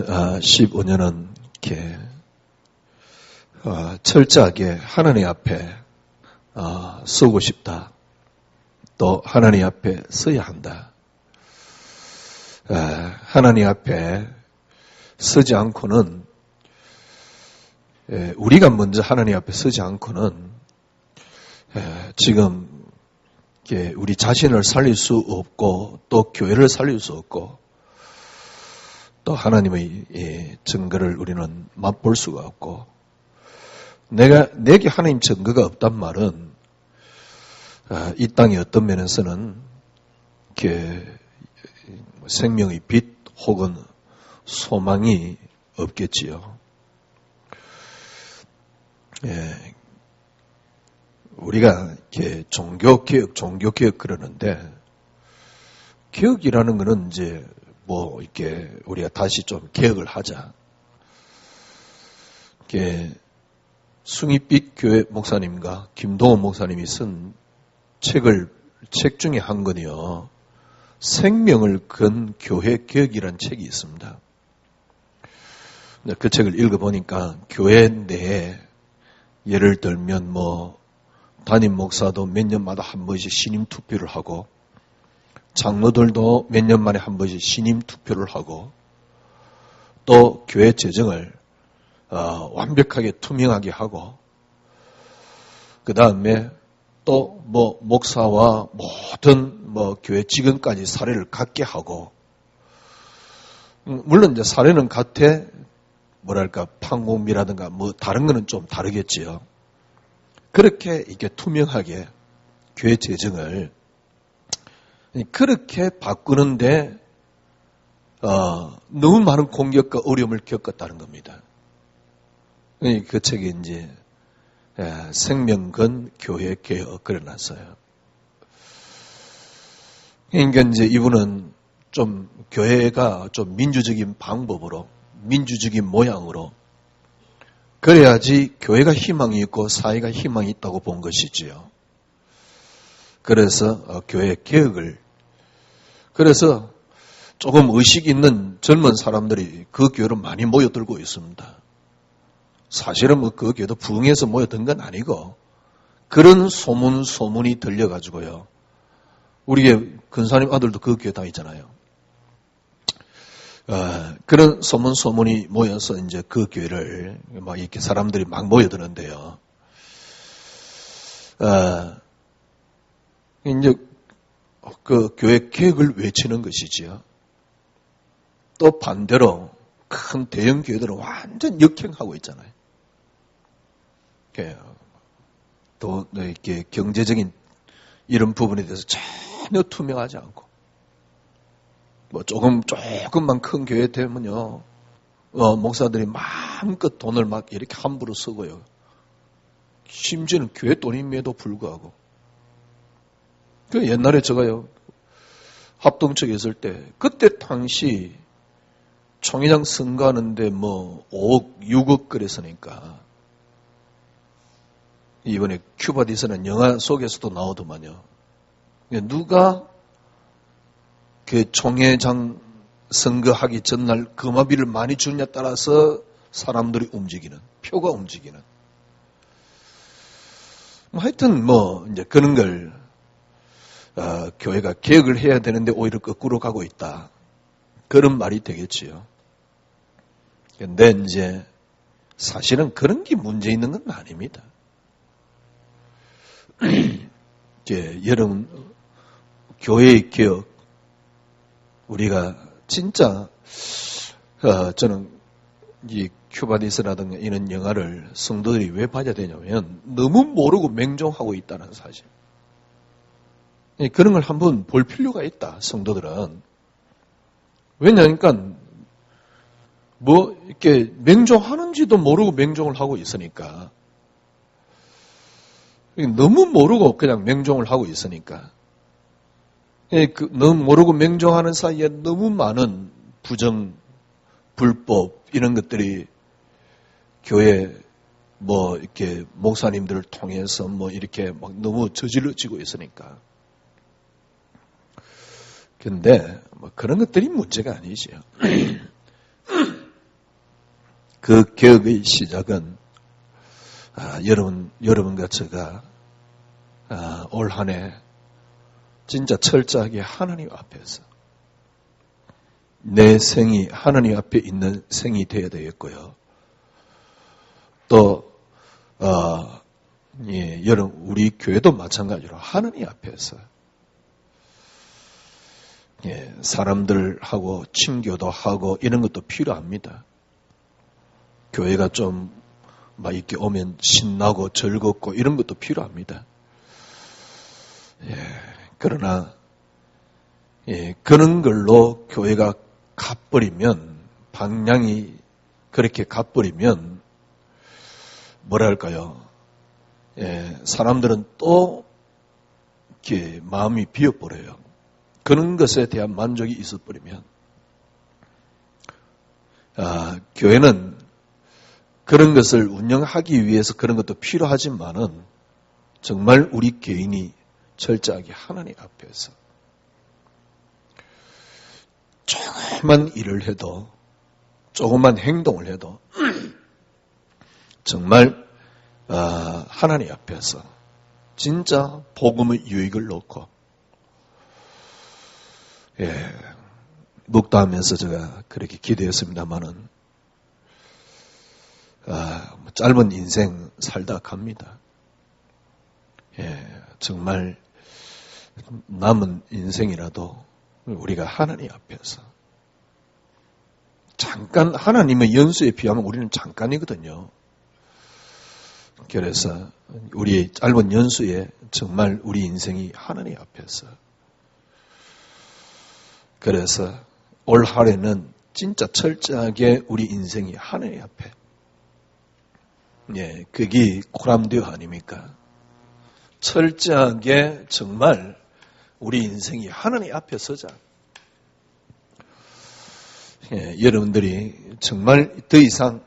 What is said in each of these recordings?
2015년은 이렇게 철저하게 하나님 앞에 서고 싶다. 또 하나님 앞에 서야 한다. 하나님 앞에 서지 않고는 우리가 먼저 하나님 앞에 서지 않고는 지금 우리 자신을 살릴 수 없고 또 교회를 살릴 수 없고 또 하나님의 증거를 우리는 맛볼 수가 없고 내게 하나님 증거가 없단 말은 이 땅의 어떤 면에서는 생명의 빛 혹은 소망이 없겠지요. 우리가 이렇게 종교개혁 그러는데 개혁이라는 거는 이제 이렇게 우리가 다시 좀 개혁을 하자. 숭이빛 교회 목사님과 김동원 목사님이 쓴 책 중에 한 건이요. 생명을 건 교회 개혁이라는 책이 있습니다. 그 책을 읽어보니까 교회 내에 예를 들면 담임 목사도 몇 년마다 한 번씩 신임 투표를 하고 장로들도 몇 년 만에 한 번씩 신임 투표를 하고 또 교회 재정을 완벽하게 투명하게 하고 그 다음에 또 목사와 모든 교회 직원까지 사례를 갖게 하고 물론 이제 사례는 같아 판공비라든가 다른 거는 좀 다르겠지요. 그렇게 이렇게 투명하게 교회 재정을 그렇게 바꾸는데 너무 많은 공격과 어려움을 겪었다는 겁니다. 그 책이 이제 생명건 교회 개혁 그려놨어요. 그러니까 이제 이분은 좀 교회가 좀 민주적인 방법으로 민주적인 모양으로 그래야지 교회가 희망이 있고 사회가 희망이 있다고 본 것이지요. 그래서 교회 개혁을 그래서 조금 의식 있는 젊은 사람들이 그 교회로 많이 모여들고 있습니다. 사실은 그 교회도 부흥해서 모여든 건 아니고 그런 소문이 들려가지고요. 우리 근사님 아들도 그 교회 다니잖아요. 그런 소문이 모여서 이제 그 교회를 이렇게 사람들이 막 모여드는데요. 이제 그 교회 개혁을 외치는 것이지요. 또 반대로 큰 대형 교회들은 완전 역행하고 있잖아요. 또 이렇게 경제적인 이런 부분에 대해서 전혀 투명하지 않고 조금만 큰 교회 되면요 목사들이 마음껏 돈을 막 이렇게 함부로 쓰고요. 심지어는 교회 돈임에도 불구하고 옛날에 제가요 합동측에 있을 때 그때 당시 총회장 선거하는데 5억 6억 그랬으니까 이번에 큐바디스는 영화 속에서도 나오더만요. 누가 그 총회장 선거하기 전날 금화비를 많이 주느냐에 따라서 사람들이 움직이는, 표가 움직이는. 하여튼 이제 그런 걸 교회가 개혁을 해야 되는데 오히려 거꾸로 가고 있다. 그런 말이 되겠지요. 근데 이제 사실은 그런 게 문제 있는 건 아닙니다. 여러분 교회의 개혁 우리가 진짜 저는 이 큐바디스라든가 이런 영화를 성도들이 왜 봐야 되냐면 너무 모르고 맹종하고 있다는 사실. 그런 걸 한번 볼 필요가 있다. 성도들은. 왜냐니까 이렇게 맹종하는지도 모르고 맹종을 하고 있으니까. 너무 모르고 그냥 맹종을 하고 있으니까. 너무 모르고 맹종하는 사이에 너무 많은 부정, 불법 이런 것들이 교회 이렇게 목사님들을 통해서 이렇게 막 너무 저질러지고 있으니까. 근데 그런 것들이 문제가 아니지요. 그 개혁의 시작은 여러분과 제가 올 한 해 진짜 철저하게 하나님 앞에서 내 생이 하나님 앞에 있는 생이 되어야 되겠고요. 또 여러분 우리 교회도 마찬가지로 하나님 앞에서 사람들하고 친교도 하고 이런 것도 필요합니다. 교회가 좀 막 이렇게 오면 신나고 즐겁고 이런 것도 필요합니다. 그러나 그런 걸로 교회가 가버리면 방향이 그렇게 가버리면 뭐랄까요? 사람들은 또 이렇게 마음이 비어버려요. 그런 것에 대한 만족이 있어버리면 교회는 그런 것을 운영하기 위해서 그런 것도 필요하지만은 정말 우리 개인이 철저하게 하나님 앞에서 조그만 일을 해도 조그만 행동을 해도 정말 하나님 앞에서 진짜 복음의 유익을 놓고 묵도하면서 제가 그렇게 기도했습니다마는 짧은 인생 살다 갑니다. 정말 남은 인생이라도 우리가 하나님 앞에서 잠깐 하나님의 연수에 비하면 우리는 잠깐이거든요. 그래서 우리의 짧은 연수에 정말 우리 인생이 하나님 앞에서 그래서 올 한해는 진짜 철저하게 우리 인생이 하나님 앞에 그게 코람디오 아닙니까? 철저하게 정말 우리 인생이 하나님 앞에 서자. 여러분들이 정말 더 이상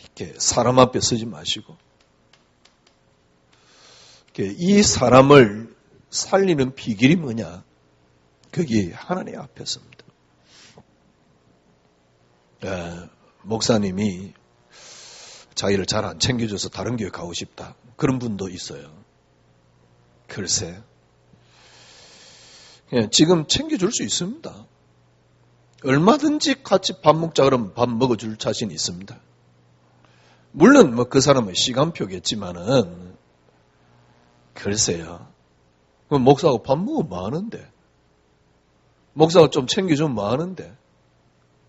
이렇게 사람 앞에 서지 마시고 이 사람을 살리는 비결이 뭐냐? 그게 하나님 앞에 섭니다. 목사님이 자기를 잘 안 챙겨줘서 다른 교회 가고 싶다. 그런 분도 있어요. 글쎄. 지금 챙겨줄 수 있습니다. 얼마든지 같이 밥 먹자 그러면 밥 먹어줄 자신이 있습니다. 물론 그 사람은 시간표겠지만은 글쎄요. 목사하고 밥 먹으면 많은데 목사가 좀 챙겨주면 많은데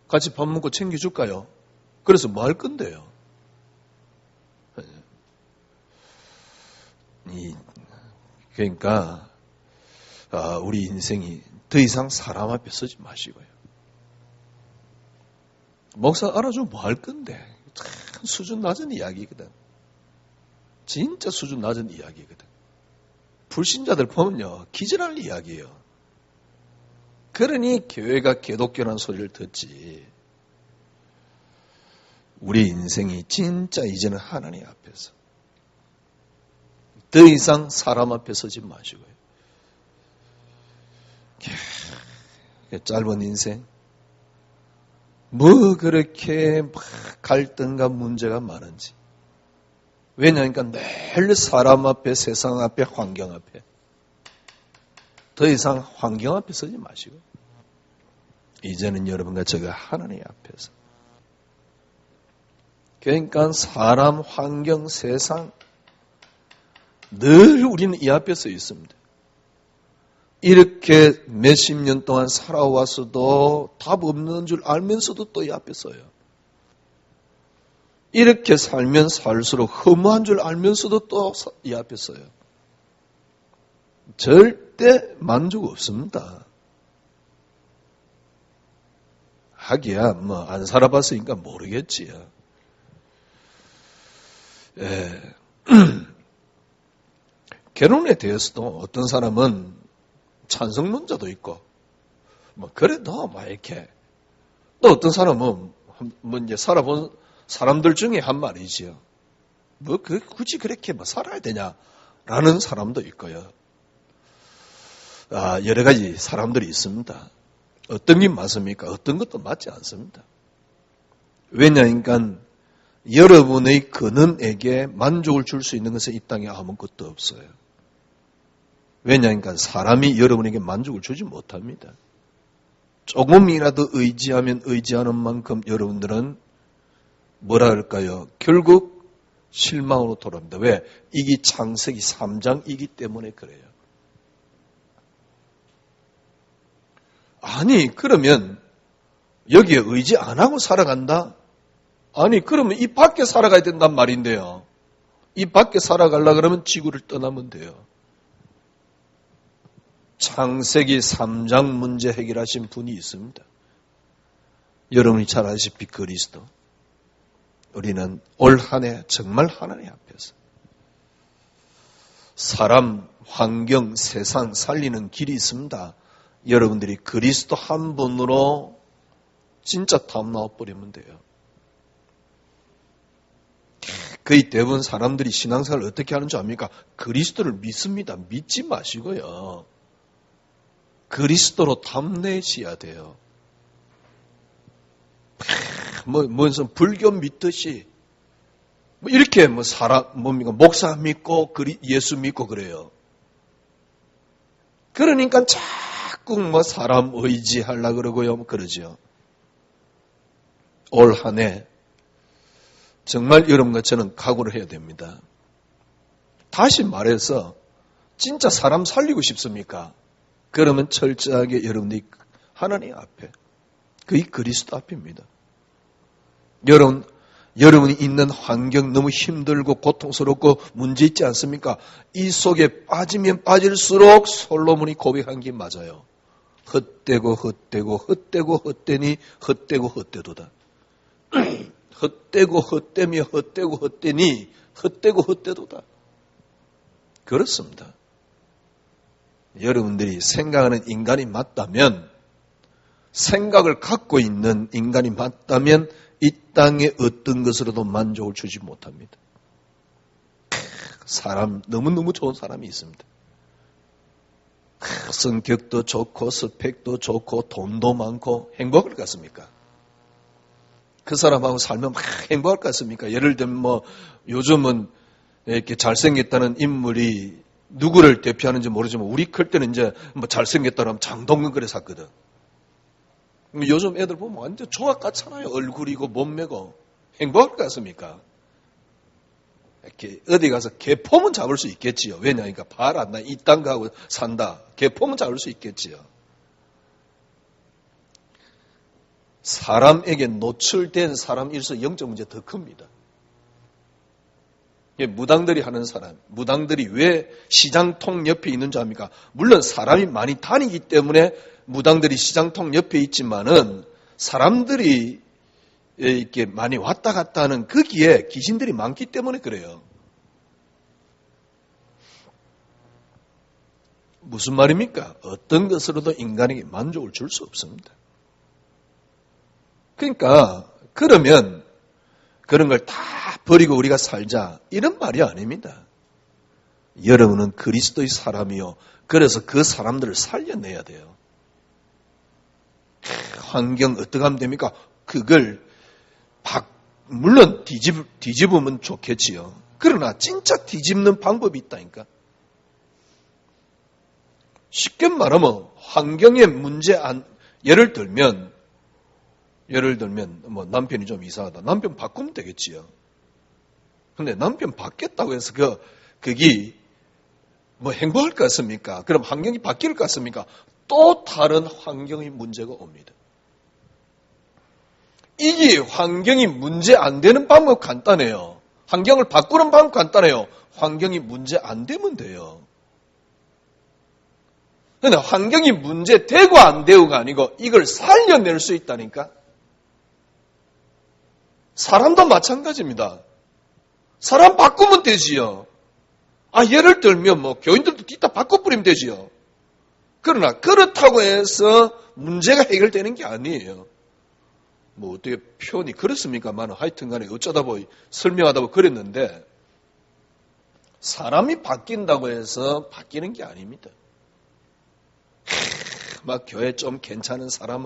같이 밥 먹고 챙겨줄까요? 그래서 뭐 할 건데요? 그러니까 우리 인생이 더 이상 사람 앞에 서지 마시고요. 목사 알아주면 뭐 할 건데? 참 수준 낮은 이야기거든. 진짜 수준 낮은 이야기거든. 불신자들 보면요. 기절할 이야기예요. 그러니 교회가 기독교라는 소리를 듣지. 우리 인생이 진짜 이제는 하나님 앞에서 더 이상 사람 앞에 서지 마시고요. 짧은 인생 뭐 그렇게 막 갈등과 문제가 많은지. 왜냐하니까 늘 사람 앞에, 세상 앞에, 환경 앞에. 더 이상 환경 앞에 서지 마시고 이제는 여러분과 제가 하나님 앞에서. 그러니까 사람, 환경, 세상 늘 우리는 이 앞에 서 있습니다. 이렇게 몇십 년 동안 살아왔어도 답 없는 줄 알면서도 또 이 앞에 서요. 이렇게 살면 살수록 허무한 줄 알면서도 또 이 앞에 서요. 절대 만족 없습니다. 하기야 뭐 안 살아봤으니까 모르겠지요. 결혼에 대해서도 어떤 사람은 찬성론자도 있고, 뭐, 그래도 막 이렇게. 또 어떤 사람은, 뭐 이제 살아본 사람들 중에 한 말이지요. 뭐, 굳이 그렇게 뭐 살아야 되냐라는 사람도 있고요. 여러 가지 사람들이 있습니다. 어떤 게 맞습니까? 어떤 것도 맞지 않습니다. 왜냐니까 여러분의 근원에게 만족을 줄 수 있는 것은 이 땅에 아무것도 없어요. 왜냐하니까 사람이 여러분에게 만족을 주지 못합니다. 조금이라도 의지하면 의지하는 만큼 여러분들은 뭐라 할까요? 결국 실망으로 돌아옵니다. 왜? 이게 창세기 3장이기 때문에 그래요. 아니, 그러면 여기에 의지 안 하고 살아간다? 아니, 그러면 이 밖에 살아가야 된단 말인데요. 이 밖에 살아가려고 그러면 지구를 떠나면 돼요. 창세기 3장 문제 해결하신 분이 있습니다. 여러분이 잘 아시다시피 그리스도. 우리는 올 한 해 정말 하나님 앞에서 사람, 환경, 세상 살리는 길이 있습니다. 여러분들이 그리스도 한 분으로 진짜 답 나와버리면 돼요. 거의 대부분 사람들이 신앙생활을 어떻게 하는 줄 압니까? 그리스도를 믿습니다. 믿지 마시고요. 그리스도로 답내셔야 돼요. 무슨 불교 믿듯이 이렇게 목사 믿고 예수 믿고 그래요. 그러니까 자꾸 사람 의지하려고 그러고요. 그러죠. 올 한 해 정말 여러분과 저는 각오를 해야 됩니다. 다시 말해서 진짜 사람 살리고 싶습니까? 그러면 철저하게 여러분들이 하나님 앞에, 그게 그리스도 앞입니다. 여러분이 있는 환경 너무 힘들고 고통스럽고 문제 있지 않습니까? 이 속에 빠지면 빠질수록 솔로몬이 고백한 게 맞아요. 헛되고 헛되고 헛되고 헛되니 헛되고 헛되도다. 헛되고 헛되며 헛되고 헛되니 헛되고 헛되도다. 그렇습니다. 여러분들이 생각하는 인간이 맞다면, 생각을 갖고 있는 인간이 맞다면 이 땅에 어떤 것으로도 만족을 주지 못합니다. 사람, 너무너무 좋은 사람이 있습니다. 성격도 좋고 스펙도 좋고 돈도 많고 행복할 것 같습니까? 그 사람하고 살면 막 행복할 것 같습니까? 예를 들면 요즘은 이렇게 잘생겼다는 인물이 누구를 대표하는지 모르지만 우리 클 때는 이제 잘생겼다면 장동건 그래 샀거든. 요즘 애들 보면 완전 조각 같잖아요. 얼굴이고 몸매고. 행복할 것 같습니까? 이렇게 어디 가서 개폼은 잡을 수 있겠지요. 왜냐니까 발 안 나. 이 땅 가고 산다. 개폼은 잡을 수 있겠지요. 사람에게 노출된 사람일수록 영적 문제 더 큽니다. 무당들이 하는 사람, 무당들이 왜 시장통 옆에 있는 줄 압니까? 물론 사람이 많이 다니기 때문에 무당들이 시장통 옆에 있지만은 사람들이 이렇게 많이 왔다 갔다 하는 거기에 귀신들이 많기 때문에 그래요. 무슨 말입니까? 어떤 것으로도 인간에게 만족을 줄 수 없습니다. 그러니까 그러면 그런 걸 다 버리고 우리가 살자 이런 말이 아닙니다. 여러분은 그리스도의 사람이요. 그래서 그 사람들을 살려내야 돼요. 환경 어떻게 하면 됩니까? 그걸 물론 뒤집으면 좋겠지요. 그러나 진짜 뒤집는 방법이 있다니까. 쉽게 말하면 환경의 문제 예를 들면 남편이 좀 이상하다. 남편 바꾸면 되겠지요. 근데 남편 바뀌었다고 해서 그게 행복할 것 같습니까? 그럼 환경이 바뀔 것 같습니까? 또 다른 환경의 문제가 옵니다. 이게 환경이 문제 안 되는 방법 간단해요. 환경을 바꾸는 방법 간단해요. 환경이 문제 안 되면 돼요. 근데 환경이 문제 되고 안 되고가 아니고 이걸 살려낼 수 있다니까. 사람도 마찬가지입니다. 사람 바꾸면 되지요. 예를 들면 교인들도 뒤다 바꿔버리면 되지요. 그러나 그렇다고 해서 문제가 해결되는 게 아니에요. 어떻게 표현이 그렇습니까만 하여튼 간에 어쩌다 보니 설명하다 보니 그랬는데 사람이 바뀐다고 해서 바뀌는 게 아닙니다. 교회 좀 괜찮은 사람,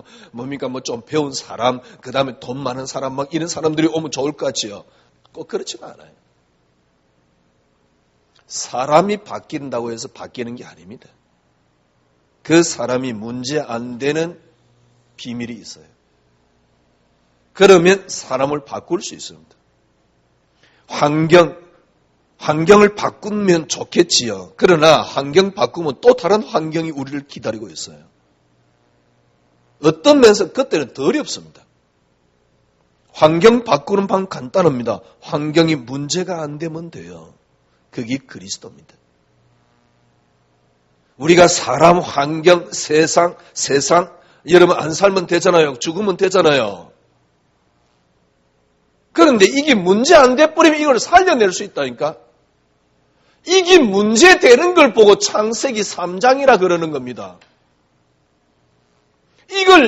좀 배운 사람, 그 다음에 돈 많은 사람, 이런 사람들이 오면 좋을 것 같지요. 꼭 그렇지는 않아요. 사람이 바뀐다고 해서 바뀌는 게 아닙니다. 그 사람이 문제 안 되는 비밀이 있어요. 그러면 사람을 바꿀 수 있습니다. 환경을 바꾸면 좋겠지요. 그러나 환경 바꾸면 또 다른 환경이 우리를 기다리고 있어요. 어떤 면에서 그때는 더 어렵습니다. 환경 바꾸는 방법 간단합니다. 환경이 문제가 안 되면 돼요. 그게 그리스도입니다. 우리가 사람, 환경, 세상, 여러분 안 살면 되잖아요. 죽으면 되잖아요. 그런데 이게 문제 안 돼버리면 이걸 살려낼 수 있다니까. 이게 문제 되는 걸 보고 창세기 3장이라 그러는 겁니다.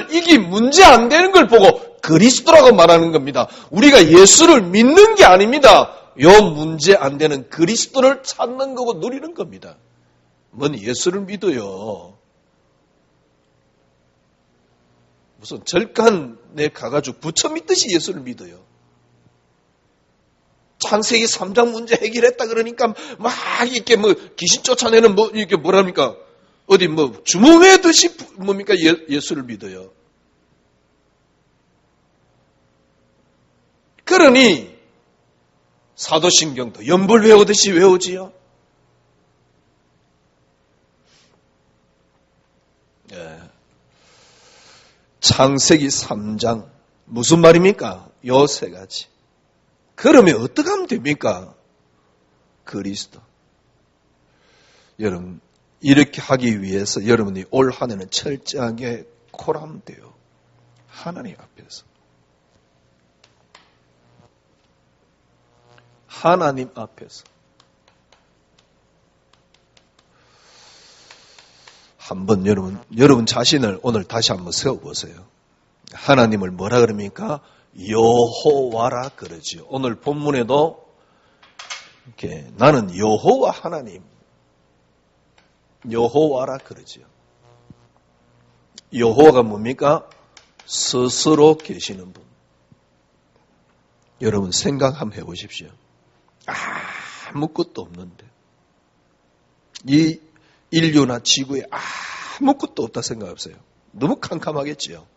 이게 문제 안 되는 걸 보고 그리스도라고 말하는 겁니다. 우리가 예수를 믿는 게 아닙니다. 요 문제 안 되는 그리스도를 찾는 거고 누리는 겁니다. 뭔 예수를 믿어요. 무슨 절간에 가가지고 부처 믿듯이 예수를 믿어요. 창세기 3장 문제 해결했다 그러니까 막 이렇게 뭐 귀신 쫓아내는 뭐 이렇게 뭐랍니까? 어디 뭐 주몽회듯이 뭡니까? 예수를 믿어요. 그러니 사도신경도 연불 외우듯이 외우지요. 창세기 3장 무슨 말입니까? 요 세 가지. 그러면 어떻게 하면 됩니까? 그리스도. 여러분 이렇게 하기 위해서 여러분이 올 한 해는 철저하게 고라면 돼요. 하나님 앞에서. 하나님 앞에서. 한번 여러분 자신을 오늘 다시 한번 세워보세요. 하나님을 뭐라 그럽니까? 여호와라 그러지요. 오늘 본문에도 이렇게 나는 여호와 하나님, 여호와라 그러지요. 여호와가 뭡니까? 스스로 계시는 분. 여러분 생각 한번 해보십시오. 아무것도 없는데 이 인류나 지구에 아무것도 없다 생각해보세요. 너무 캄캄하겠지요.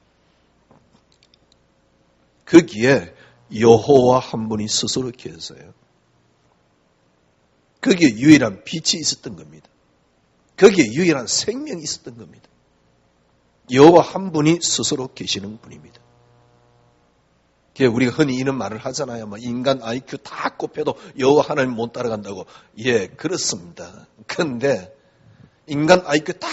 거기에 여호와 한 분이 스스로 계세요. 거기에 유일한 빛이 있었던 겁니다. 거기에 유일한 생명이 있었던 겁니다. 여호와 한 분이 스스로 계시는 분입니다. 우리가 흔히 이런 말을 하잖아요. 인간 IQ 다 곱해도 여호와 하나님 못 따라간다고. 예, 그렇습니다. 그런데 인간 IQ 다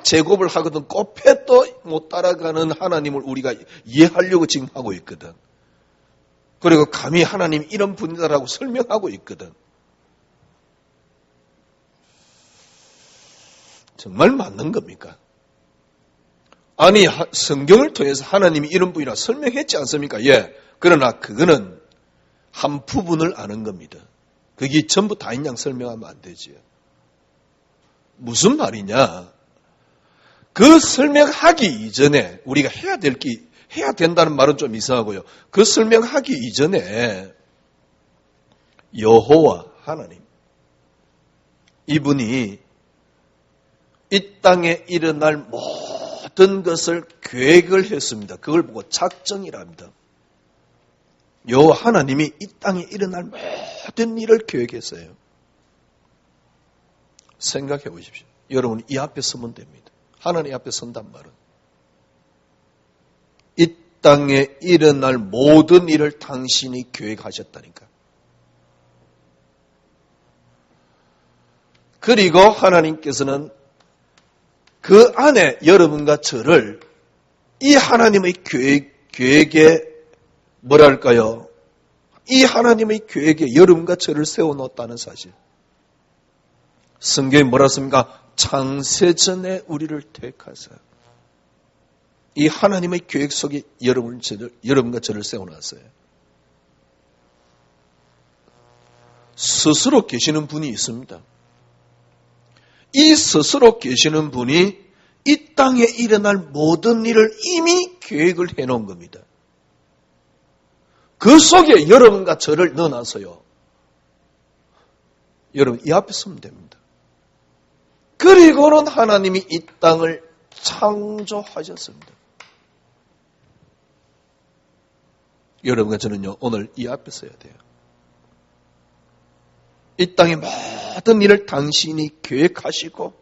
제곱을 하거든 곱해도 못 따라가는 하나님을 우리가 이해하려고 지금 하고 있거든. 그리고 감히 하나님 이런 분이다라고 설명하고 있거든. 정말 맞는 겁니까? 아니 성경을 통해서 하나님이 이런 분이라 설명했지 않습니까? 예. 그러나 그거는 한 부분을 아는 겁니다. 그게 전부 다인 양 설명하면 안 되지요. 무슨 말이냐? 그 설명하기 이전에 우리가 해야 된다는 말은 좀 이상하고요. 그 설명하기 이전에 여호와 하나님 이분이 이 땅에 일어날 모든 것을 계획을 했습니다. 그걸 보고 작정이랍니다. 여호와 하나님이 이 땅에 일어날 모든 일을 계획했어요. 생각해 보십시오. 여러분 이 앞에 서면 됩니다. 하나님 앞에 선단 말은 이 땅에 일어날 모든 일을 당신이 계획하셨다니까. 그리고 하나님께서는 그 안에 여러분과 저를 이 하나님의 계획에 뭐랄까요? 이 하나님의 계획에 여러분과 저를 세워놓았다는 사실. 성경에 뭐라 씁니까? 창세전에 우리를 택하사 이 하나님의 계획 속에 여러분과 저를 세워놨어요. 스스로 계시는 분이 있습니다. 이 스스로 계시는 분이 이 땅에 일어날 모든 일을 이미 계획을 해놓은 겁니다. 그 그 속에 여러분과 저를 넣어놔서요. 여러분 이 앞에 서면 됩니다. 그리고는 하나님이 이 땅을 창조하셨습니다. 여러분과 저는요, 오늘 이 앞에 서야 돼요. 이 땅의 모든 일을 당신이 계획하시고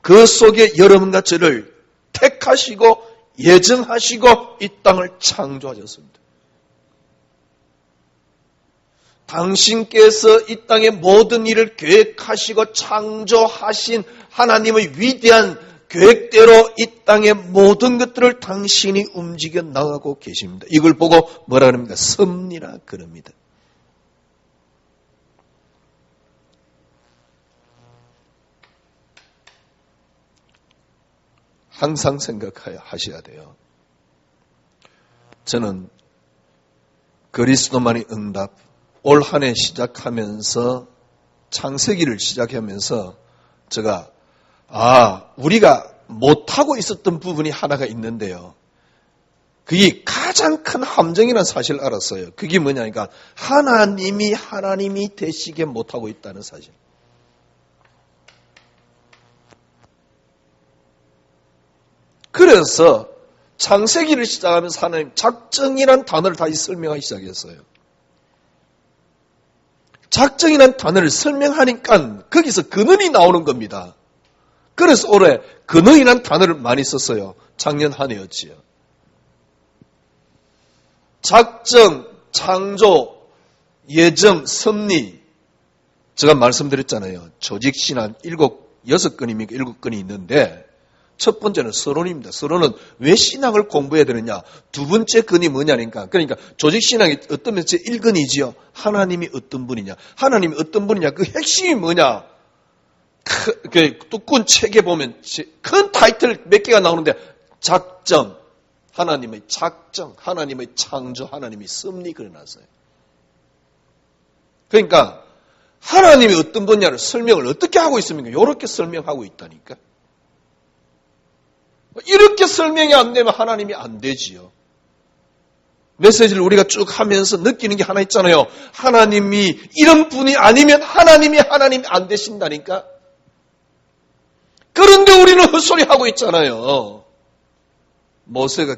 그 속에 여러분과 저를 택하시고 예정하시고 이 땅을 창조하셨습니다. 당신께서 이 땅의 모든 일을 계획하시고 창조하신 하나님의 위대한 계획대로 이 땅의 모든 것들을 당신이 움직여 나가고 계십니다. 이걸 보고 뭐라 그럽니까? 섭리라 그럽니다. 항상 생각하셔야 돼요. 저는 그리스도만의 응답, 올 한 해 시작하면서 창세기를 시작하면서 제가 우리가 못하고 있었던 부분이 하나가 있는데요. 그게 가장 큰 함정이라는 사실을 알았어요. 그게 뭐냐니까 하나님이 되시게 못하고 있다는 사실. 그래서 창세기를 시작하면서 하나님 작정이라는 단어를 다시 설명하기 시작했어요. 작정이라는 단어를 설명하니까 거기서 근원이 나오는 겁니다. 그래서 올해 근원이라는 단어를 많이 썼어요. 작년 한 해였지요. 작정, 창조, 예정, 섭리. 제가 말씀드렸잖아요. 조직신앙 6건입니까? 7건이 있는데 첫 번째는 서론입니다. 서론은 왜 신앙을 공부해야 되느냐? 두 번째 건이 뭐냐니까. 그러니까 조직신앙이 어떤 면에서 1건이지요. 하나님이 어떤 분이냐. 하나님이 어떤 분이냐. 그 핵심이 뭐냐. 그 두꺼운 책에 보면 큰 타이틀 몇 개가 나오는데 작정, 하나님의 작정, 하나님의 창조, 하나님의 섭리 그려놨어요. 그러니까 하나님이 어떤 분야를 설명을 어떻게 하고 있습니까? 이렇게 설명하고 있다니까. 이렇게 설명이 안 되면 하나님이 안 되지요. 메시지를 우리가 쭉 하면서 느끼는 게 하나 있잖아요. 하나님이 이런 분이 아니면 하나님이 안 되신다니까. 그런데 우리는 헛소리하고 있잖아요. 모세가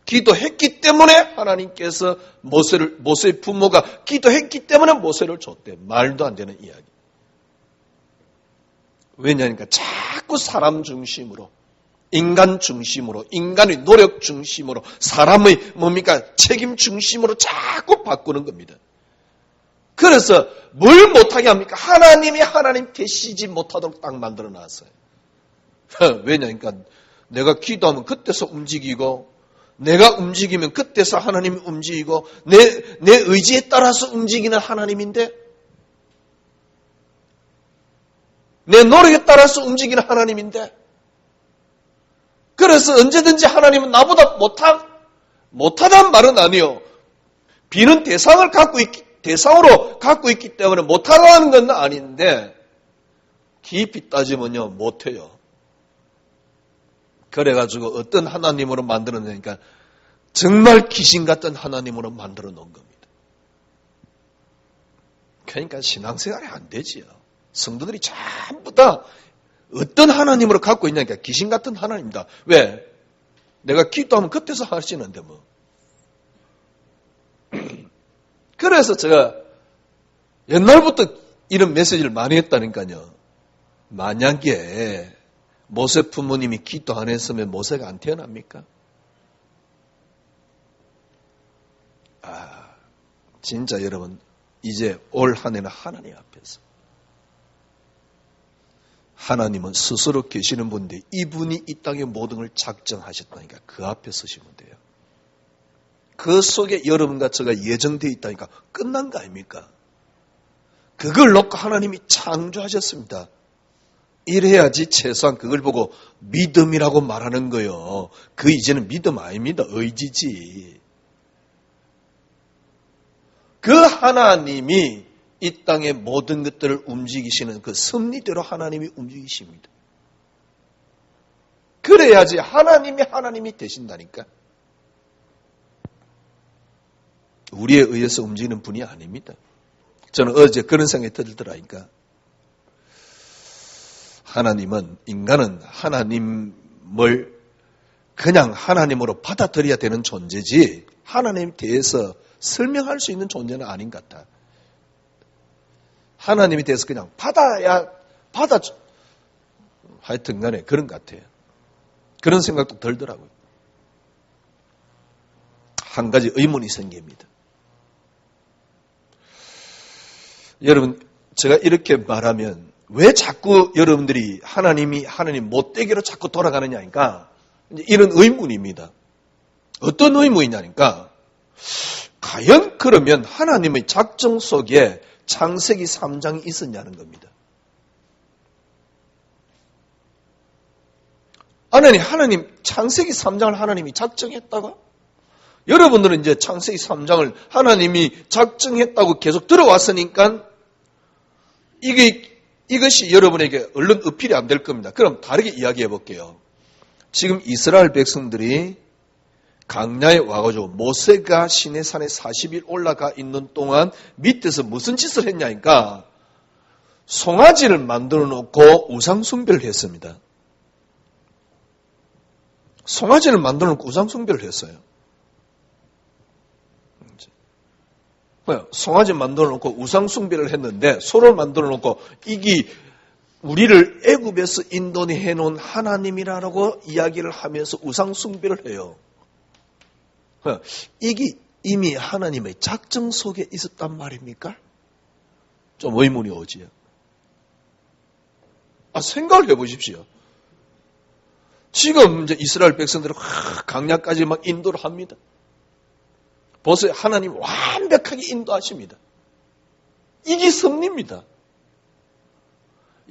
기도했기 때문에 하나님께서 모세의 부모가 기도했기 때문에 모세를 줬대. 말도 안 되는 이야기. 왜냐니까 자꾸 사람 중심으로, 인간 중심으로, 인간의 노력 중심으로, 사람의 책임 중심으로 자꾸 바꾸는 겁니다. 그래서 뭘 못하게 합니까? 하나님이 하나님 되시지 못하도록 딱 만들어 놨어요. 왜냐니까 내가 기도하면 그때서 움직이고, 내가 움직이면 그때서 하나님이 움직이고, 내 의지에 따라서 움직이는 하나님인데, 내 노력에 따라서 움직이는 하나님인데, 그래서 언제든지 하나님은 나보다 못하다는 말은 아니요. 비는 대상으로 갖고 있기 때문에 못하다는 건 아닌데, 깊이 따지면요, 못해요. 그래가지고 어떤 하나님으로 만들어내니까 정말 귀신 같은 하나님으로 만들어 놓은 겁니다. 그러니까 신앙생활이 안 되지요. 성도들이 전부 다 어떤 하나님으로 갖고 있냐니까 귀신 같은 하나님이다. 왜? 내가 기도하면 그때서 하시는데 뭐. 그래서 제가 옛날부터 이런 메시지를 많이 했다니까요. 만약에 모세 부모님이 기도 안 했으면 모세가 안 태어납니까? 진짜 여러분, 이제 올 한 해는 하나님 앞에서. 하나님은 스스로 계시는 분인데 이분이 이 땅의 모든 걸 작정하셨다니까 그 앞에 서시면 돼요. 그 속에 여러분과 제가 예정되어 있다니까 끝난 거 아닙니까? 그걸 놓고 하나님이 창조하셨습니다. 이래야지 최소한 그걸 보고 믿음이라고 말하는 거요. 그 이제는 믿음 아닙니다. 의지지. 그 하나님이 이 땅의 모든 것들을 움직이시는 그 섭리대로 하나님이 움직이십니다. 그래야지 하나님이 되신다니까. 우리에 의해서 움직이는 분이 아닙니다. 저는 어제 그런 생각이 들더라니까. 인간은 하나님을 그냥 하나님으로 받아들여야 되는 존재지 하나님에 대해서 설명할 수 있는 존재는 아닌 것 같아. 하나님에 대해서 그냥 하여튼 간에 그런 것 같아요. 그런 생각도 들더라고요. 한 가지 의문이 생깁니다. 여러분, 제가 이렇게 말하면 왜 자꾸 여러분들이 하나님 못되기로 자꾸 돌아가느냐니까 이런 의문입니다. 어떤 의문이냐니까 과연 그러면 하나님의 작정 속에 창세기 3장이 있었냐는 겁니다. 하나님 창세기 3장을 하나님이 작정했다가 여러분들은 이제 창세기 3장을 하나님이 작정했다고 계속 들어왔으니까 이것이 여러분에게 얼른 어필이 안 될 겁니다. 그럼 다르게 이야기해 볼게요. 지금 이스라엘 백성들이 광야에 와가지고 모세가 시내산에 40일 올라가 있는 동안 밑에서 무슨 짓을 했냐니까 송아지를 만들어 놓고 우상숭배를 했습니다. 송아지를 만들어 놓고 우상숭배를 했어요. 송아지 만들어 놓고 우상숭배를 했는데 소를 만들어 놓고 이게 우리를 애굽에서 인도해 놓은 하나님이라고 이야기를 하면서 우상숭배를 해요. 이게 이미 하나님의 작정 속에 있었단 말입니까? 좀 의문이 오지요. 생각을 해보십시오. 지금 이제 이스라엘 백성들은 광야까지 막 인도를 합니다. 보세요. 하나님 완벽하게 인도하십니다. 이게 섭리입니다.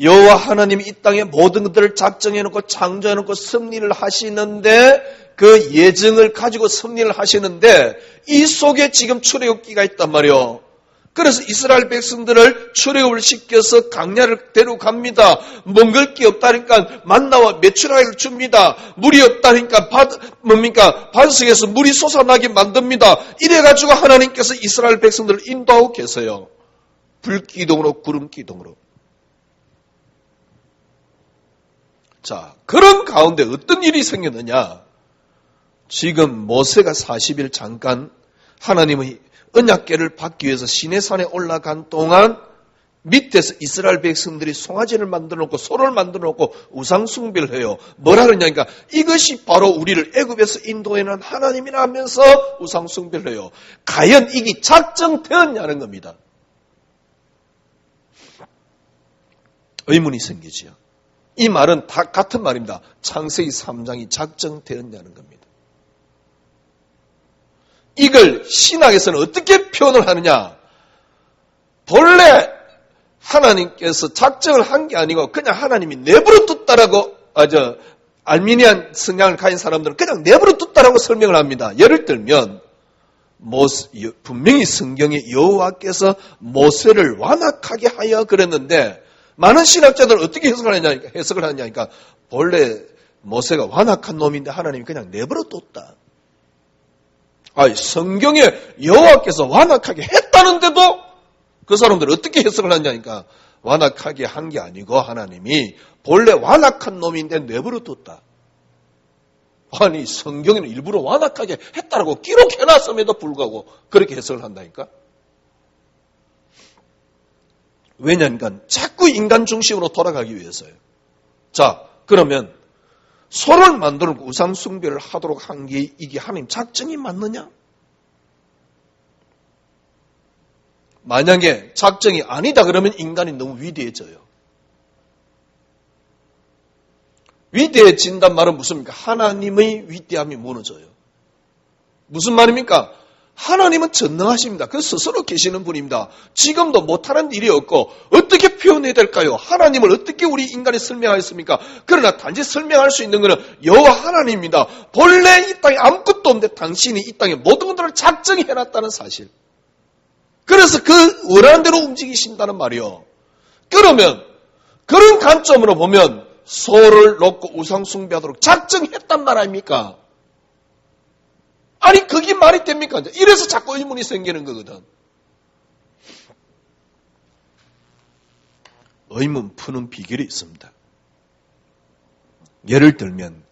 여호와 하나님이 이 땅에 모든 것들을 작정해놓고 창조해놓고 섭리를 하시는데 그 예정을 가지고 섭리를 하시는데 이 속에 지금 출애굽기가 있단 말이에요. 그래서 이스라엘 백성들을 출애굽을 시켜서 광야를 데려갑니다. 먹을 게 없다니까 만나와 메추라기를 줍니다. 물이 없다니까 반석에서 물이 솟아나게 만듭니다. 이래가지고 하나님께서 이스라엘 백성들을 인도하고 계세요. 불기둥으로 구름기둥으로. 자, 그런 가운데 어떤 일이 생겼느냐? 지금 모세가 40일 잠깐 하나님의 언약궤를 받기 위해서 시내산에 올라간 동안 밑에서 이스라엘 백성들이 송아지를 만들어 놓고 소를 만들어 놓고 우상 숭배를 해요. 뭐라 그러냐니까 이것이 바로 우리를 애굽에서 인도해낸 하나님이라 하면서 우상 숭배를 해요. 과연 이게 작정되었냐는 겁니다. 의문이 생기지요. 이 말은 다 같은 말입니다. 창세기 3장이 작정되었냐는 겁니다. 이걸 신학에서는 어떻게 표현을 하느냐? 본래 하나님께서 작정을 한 게 아니고 그냥 하나님이 내버려 뒀다라고 알미니안 성향을 가진 사람들은 그냥 내버려 뒀다라고 설명을 합니다. 예를 들면 분명히 성경에 여호와께서 모세를 완악하게 하여 그랬는데 많은 신학자들은 어떻게 해석을 하냐니까 본래 모세가 완악한 놈인데 하나님이 그냥 내버려 뒀다. 성경에 여호와께서 완악하게 했다는데도 그 사람들은 어떻게 해석을 하냐니까 완악하게 한 게 아니고 하나님이 본래 완악한 놈인데 내버려 뒀다. 아니 성경에는 일부러 완악하게 했다라고 기록해놨음에도 불구하고 그렇게 해석을 한다니까. 왜냐니까 자꾸 인간 중심으로 돌아가기 위해서요. 자, 그러면 소를 만들어 우상 숭배를 하도록 한 게 이게 하나님 작정이 맞느냐? 만약에 작정이 아니다 그러면 인간이 너무 위대해져요. 위대해진단 말은 무슨입니까? 하나님의 위대함이 무너져요. 무슨 말입니까? 하나님은 전능하십니다. 그 스스로 계시는 분입니다. 지금도 못하는 일이 없고 어떻게 표현해야 될까요? 하나님을 어떻게 우리 인간이 설명하겠습니까? 그러나 단지 설명할 수 있는 것은 여호와 하나님입니다. 본래 이 땅에 아무것도 없는데 당신이 이 땅에 모든 것들을 작정해놨다는 사실. 그래서 그 원하는 대로 움직이신다는 말이요. 그러면 그런 관점으로 보면 소를 놓고 우상 숭배하도록 작정했단 말 아닙니까? 아니 그게 말이 됩니까? 이래서 자꾸 의문이 생기는 거거든. 의문 푸는 비결이 있습니다. 예를 들면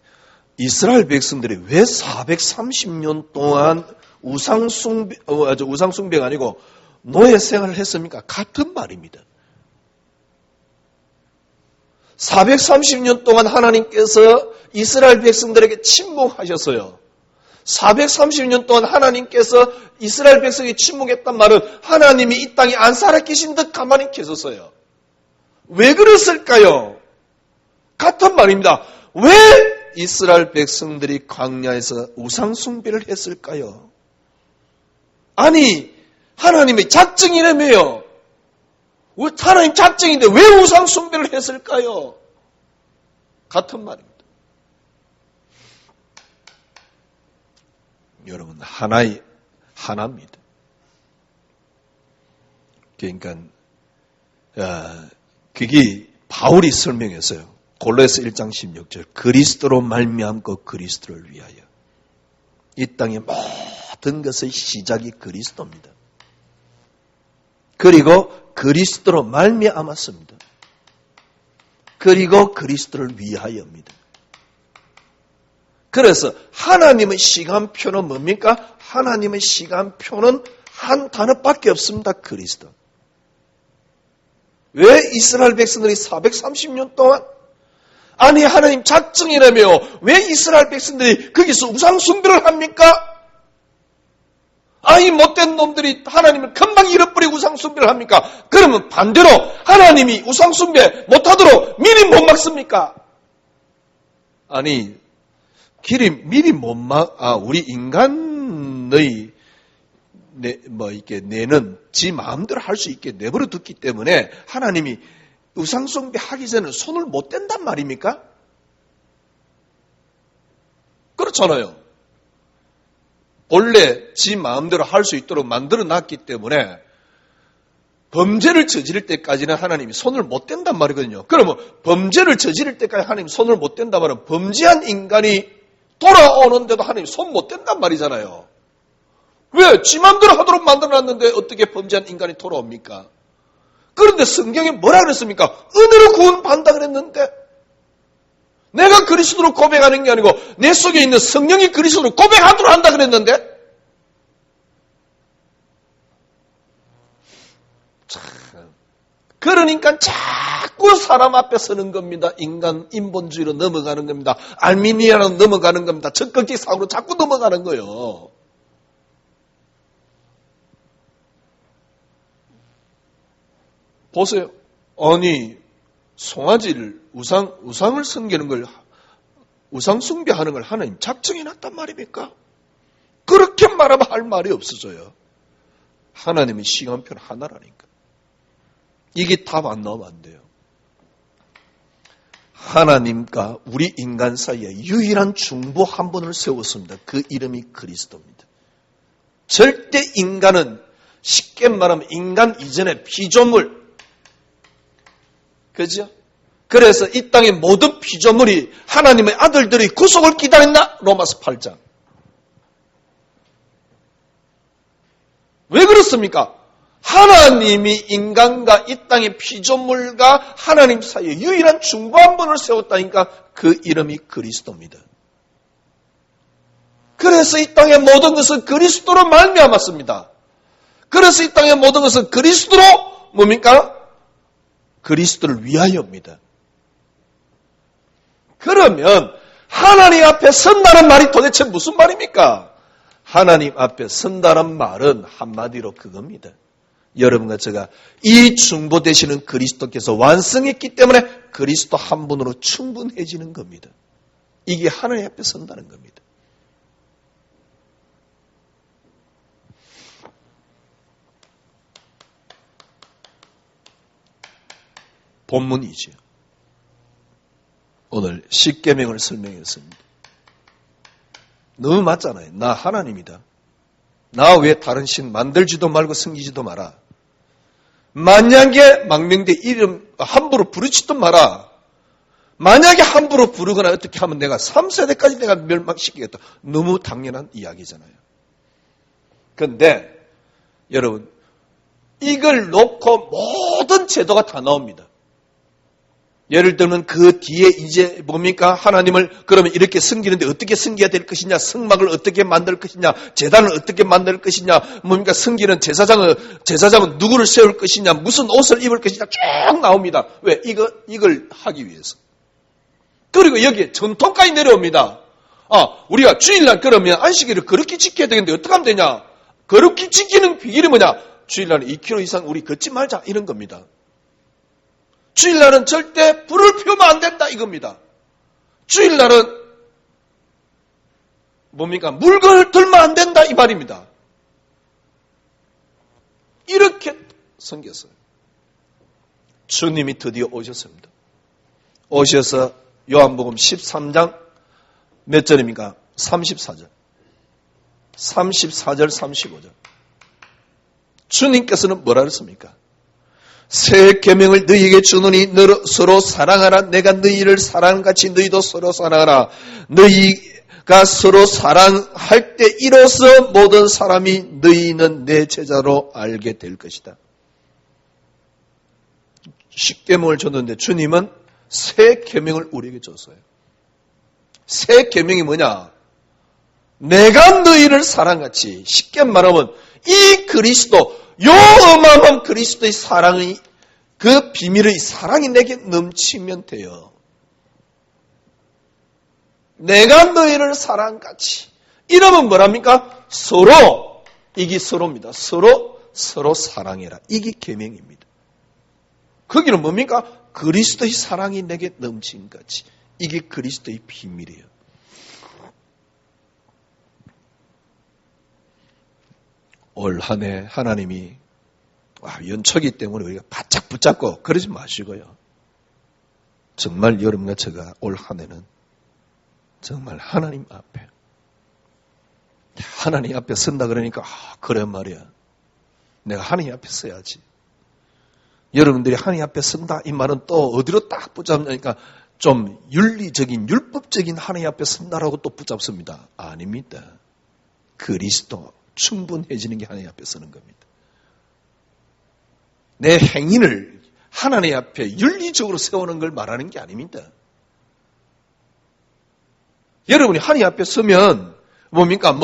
이스라엘 백성들이 왜 430년 동안 우상숭배가 아니고 노예 생활을 했습니까? 같은 말입니다. 430년 동안 하나님께서 이스라엘 백성들에게 침묵하셨어요. 430년 동안 하나님께서 이스라엘 백성이 침묵했단 말은 하나님이 이 땅에 안 살아계신 듯 가만히 계셨어요. 왜 그랬을까요? 같은 말입니다. 왜 이스라엘 백성들이 광야에서 우상숭배를 했을까요? 아니 하나님의 작정이라며요. 하나님 작정인데 왜 우상숭배를 했을까요? 같은 말입니다. 여러분 하나입니다. 그러니까 그게 바울이 설명했어요. 골로새 1장 16절 그리스도로 말미암고 그리스도를 위하여. 이 땅의 모든 것의 시작이 그리스도입니다. 그리고 그리스도로 말미암았습니다. 그리고 그리스도를 위하여입니다. 그래서 하나님의 시간표는 뭡니까? 하나님의 시간표는 한 단어밖에 없습니다. 그리스도. 왜 이스라엘 백성들이 430년 동안 아니 하나님 작정이라며 왜 이스라엘 백성들이 거기서 우상숭배를 합니까? 아이 못된 놈들이 하나님을 금방 잃어버리고 우상숭배를 합니까? 그러면 반대로 하나님이 우상숭배 못하도록 미리 못 막습니까? 아니 미리 못 우리 인간의 이렇게 내는 지 마음대로 할 수 있게 내버려 뒀기 때문에 하나님이 우상숭배 하기 전에 손을 못 댄단 말입니까? 그렇잖아요. 원래 지 마음대로 할 수 있도록 만들어 놨기 때문에 범죄를 저지를 때까지는 하나님이 손을 못 댄단 말이거든요. 그러면 범죄를 저지를 때까지 하나님이 손을 못 댄단 말은 범죄한 인간이 돌아오는데도 하나님이 손 못 댄단 말이잖아요. 왜? 지 마음대로 하도록 만들어놨는데 어떻게 범죄한 인간이 돌아옵니까? 그런데 성경에 뭐라 그랬습니까? 은혜로 구원 받는다 그랬는데 내가 그리스도로 고백하는 게 아니고 내 속에 있는 성령이 그리스도로 고백하도록 한다 그랬는데 참 그러니까 자꾸 사람 앞에 서는 겁니다. 인본주의로 넘어가는 겁니다. 알미니아로 넘어가는 겁니다. 적극적 사고로 자꾸 넘어가는 거예요. 보세요. 아니 송아지를 우상을 섬기는 걸 우상 숭배하는 걸 하나님 작정해 놨단 말입니까? 그렇게 말하면 할 말이 없어져요. 하나님의 시간표는 하나라니까. 이게 답 안 나오면 안 돼요. 하나님과 우리 인간 사이에 유일한 중보 한 분을 세웠습니다. 그 이름이 그리스도입니다. 절대 인간은 쉽게 말하면 인간 이전의 피조물 그죠? 그래서 이 땅의 모든 피조물이 하나님의 아들들의 구속을 기다린다. 로마서 8장. 왜 그렇습니까? 하나님이 인간과 이 땅의 피조물과 하나님 사이에 유일한 중보 한 분을 세웠다니까 그 이름이 그리스도입니다. 그래서 이 땅의 모든 것은 그리스도로 말미암았습니다. 그래서 이 땅의 모든 것은 그리스도로 뭡니까? 그리스도를 위하여입니다. 그러면 하나님 앞에 선다는 말이 도대체 무슨 말입니까? 하나님 앞에 선다는 말은 한마디로 그겁니다. 여러분과 제가 이 중보되시는 그리스도께서 완성했기 때문에 그리스도 한 분으로 충분해지는 겁니다. 이게 하나님 앞에 선다는 겁니다. 본문이죠. 오늘 십계명을 설명했습니다. 너무 맞잖아요. 나 하나님이다. 나 외에 다른 신 만들지도 말고 섬기지도 마라. 만약에 망명대 이름 함부로 부르지도 마라. 만약에 함부로 부르거나 어떻게 하면 내가 3세대까지 내가 멸망시키겠다. 너무 당연한 이야기잖아요. 그런데 여러분, 이걸 놓고 모든 제도가 다 나옵니다. 예를 들면 그 뒤에 이제 뭡니까? 하나님을 그러면 이렇게 섬기는데 어떻게 섬겨야 될 것이냐? 성막을 어떻게 만들 것이냐? 제단을 어떻게 만들 것이냐? 뭡니까? 섬기는 제사장은 누구를 세울 것이냐? 무슨 옷을 입을 것이냐? 쭉 나옵니다. 왜? 이걸 하기 위해서. 그리고 여기에 전통까지 내려옵니다. 우리가 주일날 그러면 안식일을 거룩히 지켜야 되는데 어떻게 하면 되냐? 거룩히 지키는 비결이 뭐냐? 주일날은 2km 이상 우리 걷지 말자 이런 겁니다. 주일날은 절대 불을 피우면 안 된다 이겁니다. 주일날은 뭡니까? 물건을 들면 안 된다 이 말입니다. 이렇게 생겼어요. 주님이 드디어 오셨습니다. 오셔서 요한복음 13장 몇 절입니까? 34절. 34절, 35절. 주님께서는 뭐라 그랬습니까? 새 계명을 너희에게 주노니 서로 사랑하라. 내가 너희를 사랑같이 너희도 서로 사랑하라. 너희가 서로 사랑할 때 이로써 모든 사람이 너희는 내 제자로 알게 될 것이다. 십계명을 줬는데 주님은 새 계명을 우리에게 줬어요. 새 계명이 뭐냐? 내가 너희를 사랑같이, 쉽게 말하면 이 그리스도, 요 어마어마한 그리스도의 사랑의 그 비밀의 사랑이 내게 넘치면 돼요. 내가 너희를 사랑같이. 이러면 뭐랍니까? 서로, 이게 서로입니다. 서로 사랑해라. 이게 계명입니다. 거기는 뭡니까? 그리스도의 사랑이 내게 넘친 같이. 이게 그리스도의 비밀이에요. 올 한 해 하나님이 연초기 때문에 우리가 바짝 붙잡고 그러지 마시고요. 정말 여러분과 제가 올 한 해는 정말 하나님 앞에 선다 그러니까 그래 말이야. 내가 하나님 앞에 서야지. 여러분들이 하나님 앞에 선다 이 말은 또 어디로 딱 붙잡냐니까 좀 윤리적인 율법적인 하나님 앞에 선다라고 또 붙잡습니다. 아닙니다. 그리스도 충분해지는 게 하나님 앞에 서는 겁니다. 내 행위를 하나님 앞에 윤리적으로 세우는 걸 말하는 게 아닙니다. 여러분이 하나님 앞에 서면 뭡니까?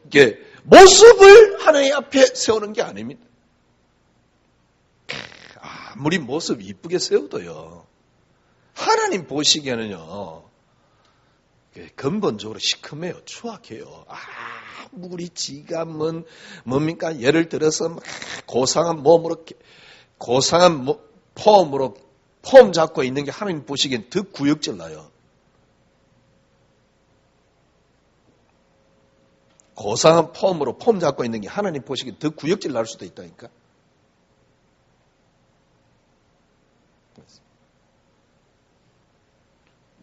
이게 모습을 하나님 앞에 세우는 게 아닙니다. 아무리 모습 이쁘게 세워도요. 하나님 보시기에는요. 근본적으로 시커매요. 추악해요. 아무리 지가 뭡니까? 예를 들어서 고상한 몸으로 고상한 폼으로 폼 잡고 있는 게 하나님 보시기엔 더 구역질 나요. 고상한 폼으로 폼 잡고 있는 게 하나님 보시기엔 더 구역질 날 수도 있다니까.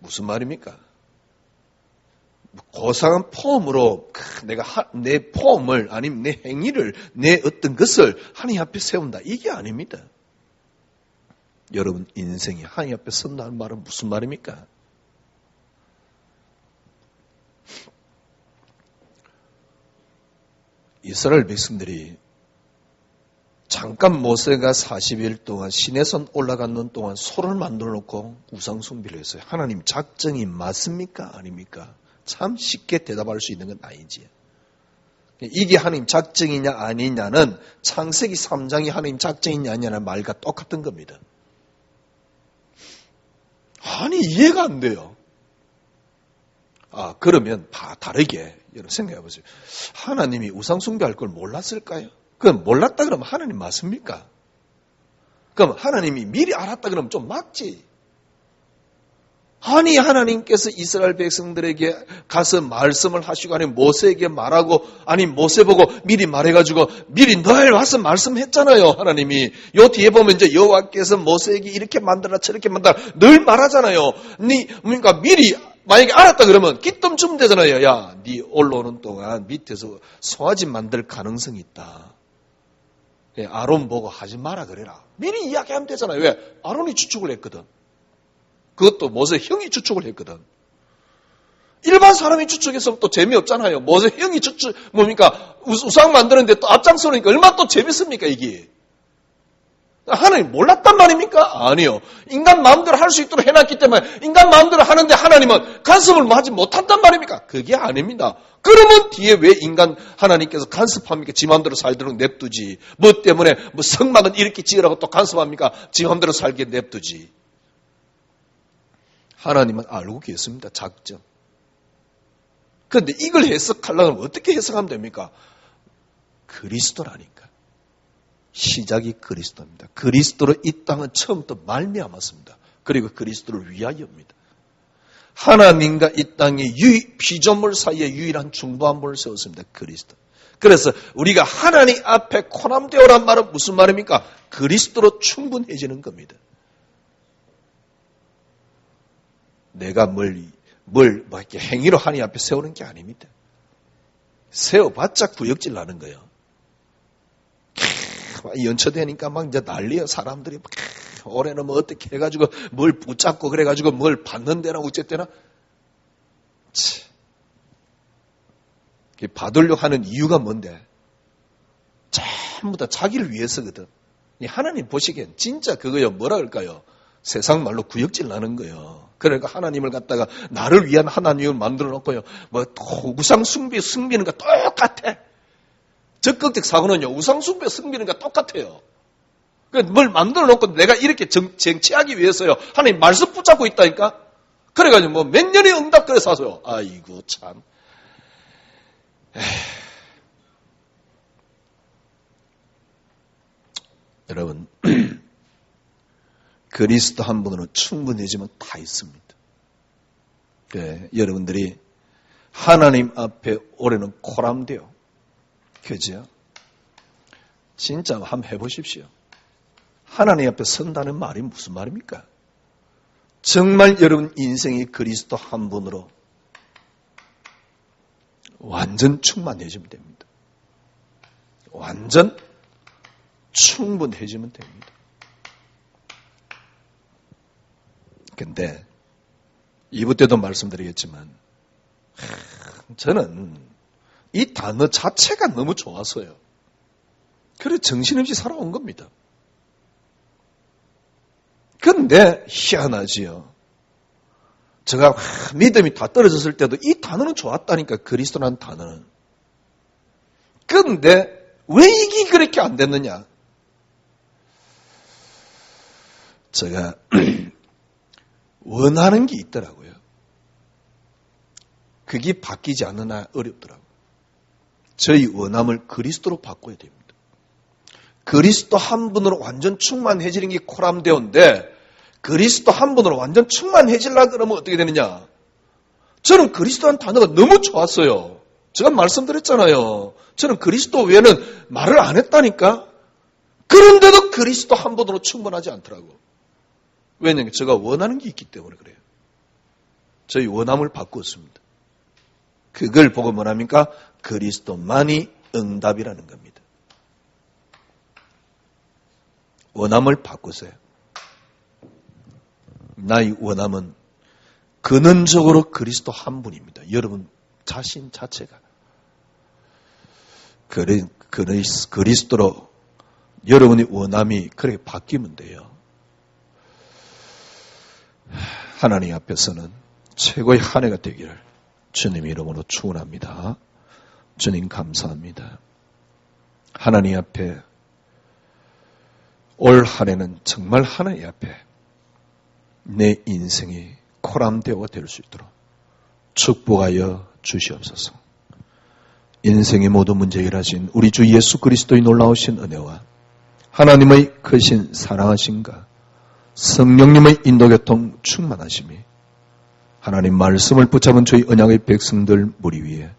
무슨 말입니까? 고상한 폼으로 내가 내 폼을 아니면 내 행위를 내 어떤 것을 하나님 앞에 세운다. 이게 아닙니다. 여러분 인생이 하나님 앞에 선다는 말은 무슨 말입니까? 이스라엘 백성들이 잠깐 모세가 40일 동안 시내산 올라가는 동안 소를 만들어 놓고 우상 숭배를 했어요. 하나님 작정이 맞습니까? 아닙니까? 참 쉽게 대답할 수 있는 건 아니지. 이게 하나님 작정이냐 아니냐는 창세기 3장이 하나님 작정이냐 아니냐는 말과 똑같은 겁니다. 아니 이해가 안 돼요. 그러면 다르게 여러분 생각해 보세요. 하나님이 우상 숭배할 걸 몰랐을까요? 그럼 몰랐다 그러면 하나님 맞습니까? 그럼 하나님이 미리 알았다 그러면 좀 맞지. 아니 하나님께서 이스라엘 백성들에게 가서 말씀을 하시고 아니 모세에게 말하고 아니 모세 보고 미리 말해가지고 미리 늘 와서 말씀했잖아요. 하나님이 요 뒤에 보면 이제 여호와께서 모세에게 이렇게 만들라 저렇게 만들라 늘 말하잖아요. 그러니까 미리 만약에 알았다 그러면 기뜸 주면 되잖아요. 야, 네 올라오는 동안 밑에서 송아지 만들 가능성이 있다. 아론 보고 하지 마라 그래라. 미리 이야기하면 되잖아요. 왜? 아론이 추측을 했거든. 그것도 모세 형이 추측을 했거든. 일반 사람이 주축했으면 또 재미없잖아요. 모세 형이 주축, 뭡니까? 우상 만드는데 또 앞장서니까 얼마나 또 재밌습니까, 이게? 하나님 몰랐단 말입니까? 아니요. 인간 마음대로 할 수 있도록 해놨기 때문에 인간 마음대로 하는데 하나님은 간섭을 하지 못한단 말입니까? 그게 아닙니다. 그러면 뒤에 왜 하나님께서 간섭합니까? 지 마음대로 살도록 냅두지. 뭐 때문에 성막은 이렇게 지으라고 또 간섭합니까? 지 마음대로 살게 냅두지. 하나님은 알고 계십니다. 작정. 그런데 이걸 해석하려면 어떻게 해석하면 됩니까? 그리스도라니까. 시작이 그리스도입니다. 그리스도로 이 땅은 처음부터 말미암았습니다. 그리고 그리스도를 위하여입니다. 하나님과 이 땅의 피조물 사이에 유일한 중보함을 세웠습니다. 그리스도. 그래서 우리가 하나님 앞에 코남되어란 말은 무슨 말입니까? 그리스도로 충분해지는 겁니다. 내가 뭘 이렇게 행위로 하나님 앞에 세우는 게 아닙니다. 세워봤자 구역질 나는 거예요. 연초되니까 막 이제 난리야. 사람들이 올해는 뭐 어떻게 해가지고 뭘 붙잡고 그래가지고 뭘 받는데나 어쨌대나. 받으려고 하는 이유가 뭔데? 전부 다 자기를 위해서거든. 하나님 보시기엔 진짜 그거요. 뭐라 그럴까요? 세상 말로 구역질 나는 거예요. 그러니까 하나님을 갖다가 나를 위한 하나님을 만들어 놓고요. 뭐 우상 숭배는 거 똑같아. 적극적 사고는요, 우상숭배 승비는 거 똑같아요. 그러니까 뭘 만들어 놓고 내가 이렇게 쟁취하기 위해서요, 하나님 말씀 붙잡고 있다니까? 그래가지고 뭐 몇 년의 응답 그래서 하세요. 아이고, 참. 여러분, 그리스도 한 분으로 충분해지면 다 있습니다. 네, 여러분들이 하나님 앞에 올해는 코람돼요. 그죠? 진짜 한번 해보십시오. 하나님 앞에 선다는 말이 무슨 말입니까? 정말 여러분 인생이 그리스도 한 분으로 완전 충만해지면 됩니다. 완전 충분해지면 됩니다. 근데 2부 때도 말씀드리겠지만 저는 이 단어 자체가 너무 좋아서요. 그래 정신없이 살아온 겁니다. 그런데 희한하지요. 제가 믿음이 다 떨어졌을 때도 이 단어는 좋았다니까, 그리스도라는 단어는. 그런데 왜 이게 그렇게 안 됐느냐? 제가 원하는 게 있더라고요. 그게 바뀌지 않으나 어렵더라고요. 저희 원함을 그리스도로 바꿔야 됩니다. 그리스도 한 분으로 완전 충만해지는 게 코람데오인데 그리스도 한 분으로 완전 충만해지려고 그러면 어떻게 되느냐? 저는 그리스도라는 단어가 너무 좋았어요. 제가 말씀드렸잖아요. 저는 그리스도 외에는 말을 안 했다니까. 그런데도 그리스도 한 분으로 충분하지 않더라고. 왜냐하면 제가 원하는 게 있기 때문에 그래요. 저희 원함을 바꾸었습니다. 그걸 보고 뭐랍니까? 그리스도만이 응답이라는 겁니다. 원함을 바꾸세요. 나의 원함은 근원적으로 그리스도 한 분입니다. 여러분 자신 자체가. 그리스도로 여러분의 원함이 그렇게 바뀌면 돼요. 하나님 앞에서는 최고의 한 해가 되기를 주님 이름으로 축원합니다. 주님 감사합니다. 하나님 앞에 올 한 해는 정말 하나님 앞에 내 인생이 코람데오가 될 수 있도록 축복하여 주시옵소서. 인생의 모든 문제 해결하신 우리 주 예수 그리스도의 놀라우신 은혜와 하나님의 크신 사랑하심과 성령님의 인도교통 충만하심이 하나님 말씀을 붙잡은 저희 언약의 백성들 무리 위에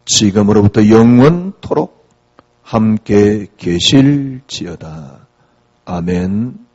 지금으로부터 영원토록 함께 계실지어다. 아멘.